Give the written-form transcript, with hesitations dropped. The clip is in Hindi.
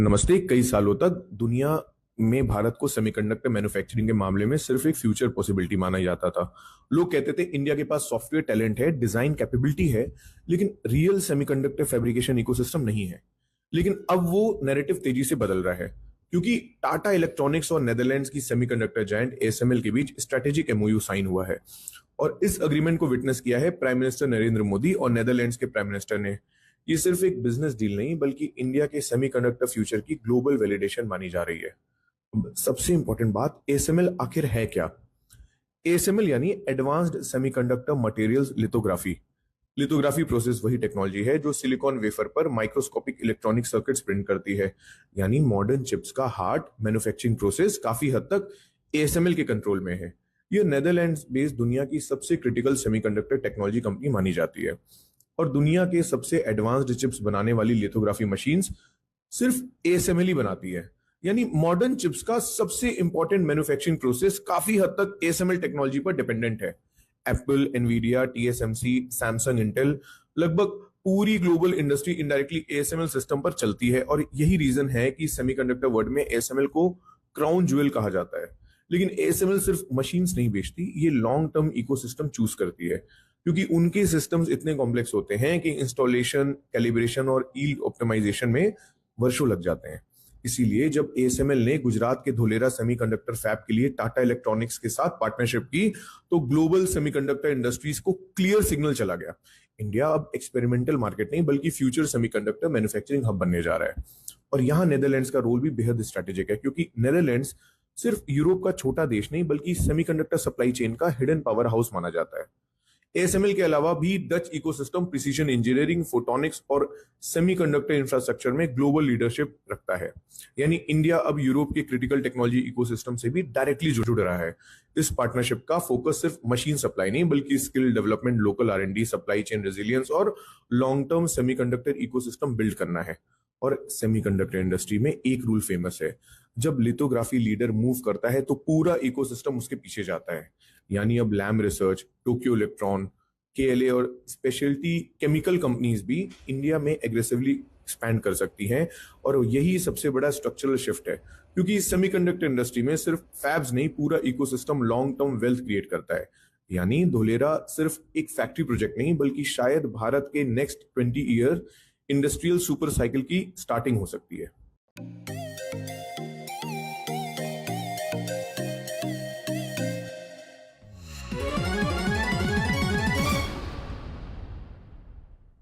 नमस्ते। कई सालों तक दुनिया में भारत को सेमीकंडक्टर मैन्युफैक्चरिंग के मामले में सिर्फ एक फ्यूचर पॉसिबिलिटी माना जाता था। लोग कहते थे इंडिया के पास सॉफ्टवेयर टैलेंट है, डिजाइन कैपेबिलिटी है, लेकिन रियल सेमीकंडक्टर फैब्रिकेशन इकोसिस्टम नहीं है। लेकिन अब वो नैरेटिव तेजी से बदल रहा है, क्योंकि टाटा इलेक्ट्रॉनिक्स और नेदरलैंड्स की सेमीकंडक्टर जायंट एएसएमएल के बीच स्ट्रेटेजिक एमओयू साइन हुआ है। और इस अग्रीमेंट को विटनेस किया है प्राइम मिनिस्टर नरेंद्र मोदी और नेदरलैंड्स के प्राइम मिनिस्टर ने। ये सिर्फ एक बिजनेस डील नहीं, बल्कि इंडिया के सेमीकंडक्टर फ्यूचर की ग्लोबल वैलिडेशन मानी जा रही है। सबसे इंपॉर्टेंट बात, एएसएमएल आखिर है क्या? एएसएमएल यानी advanced semiconductor materials lithography. Lithography process वही टेक्नोलॉजी है जो सिलिकॉन वेफर पर माइक्रोस्कोपिक इलेक्ट्रॉनिक सर्किट्स प्रिंट करती है। यानी मॉडर्न चिप्स का हार्ड मैन्युफैक्चरिंग प्रोसेस काफी हद तक एएसएमएल के कंट्रोल में है। यह नेदरलैंड्स बेस्ड दुनिया की सबसे क्रिटिकल सेमीकंडक्टर टेक्नोलॉजी कंपनी मानी जाती है। और दुनिया के सबसे एडवांस्ड चिप्स बनाने वाली लिथोग्राफी मशीन्स सिर्फ एएसएमएल ही बनाती है। यानी मॉडर्न चिप्स का सबसे इंपॉर्टेंट मैन्युफैक्चरिंग प्रोसेस काफी हद तक एएसएमएल टेक्नोलॉजी पर डिपेंडेंट है। Apple, Nvidia, TSMC, Samsung, Intel, लगभग पूरी global industry indirectly ASML system पर चलती है। और यही रीजन है कि सेमीकंडक्टर वर्ल्ड में एएसएमएल को क्राउन ज्वेल कहा जाता है। लेकिन एएसएमएल सिर्फ मशीन्स नहीं बेचती, ये लॉन्ग टर्म इकोसिस्टम चूज करती है, क्योंकि उनके सिस्टम्स इतने कॉम्प्लेक्स होते हैं कि इंस्टॉलेशन, कैलिब्रेशन और यील्ड ऑप्टिमाइजेशन में वर्षों लग जाते हैं। इसीलिए जब एएसएमएल ने गुजरात के धोलेरा सेमीकंडक्टर फैब के लिए टाटा इलेक्ट्रॉनिक्स के साथ पार्टनरशिप की, तो ग्लोबल सेमीकंडक्टर इंडस्ट्रीज को क्लियर सिग्नल चला गया, इंडिया अब एक्सपेरिमेंटल मार्केट नहीं बल्कि फ्यूचर सेमीकंडक्टर मैन्युफैक्चरिंग हब बनने जा रहा है। और यहाँ नेदरलैंड्स का रोल भी बेहद स्ट्रेटेजिक है, क्योंकि नेदरलैंड्स सिर्फ यूरोप का छोटा देश नहीं बल्कि सेमीकंडक्टर सप्लाई चेन का हिडन पावर हाउस माना जाता है। एएसएमएल के अलावा भी Dutch ecosystem precision engineering, photonics और सेमीकंडक्टर इंफ्रास्ट्रक्चर में ग्लोबल लीडरशिप रखता है। यानी इंडिया अब यूरोप के क्रिटिकल टेक्नोलॉजी इकोसिस्टम से भी डायरेक्टली जुड़ रहा है। इस पार्टनरशिप का फोकस सिर्फ मशीन सप्लाई नहीं बल्कि skill development, local R and D, supply chain resilience और long term semiconductor ecosystem build करना है। और सेमीकंडक्टर इंडस्ट्री में एक रूल फेमस है, जब लिथोग्राफी लीडर मूव करता है तो पूरा इकोसिस्टम उसके पीछे जाता है। यानी अब लैम रिसर्च, टोक्यो इलेक्ट्रॉन, केएलए और स्पेशलिटी केमिकल कंपनीज भी इंडिया में एग्रेसिवली एक्सपैंड कर सकती हैं। और यही सबसे बड़ा स्ट्रक्चरल शिफ्ट है, क्योंकि सेमीकंडक्टर इंडस्ट्री में सिर्फ फैब्स नहीं, पूरा ecosystem long term wealth create करता है। यानी धोलेरा सिर्फ एक फैक्ट्री प्रोजेक्ट नहीं बल्कि शायद भारत के next 20 year industrial super cycle की स्टार्टिंग हो सकती है।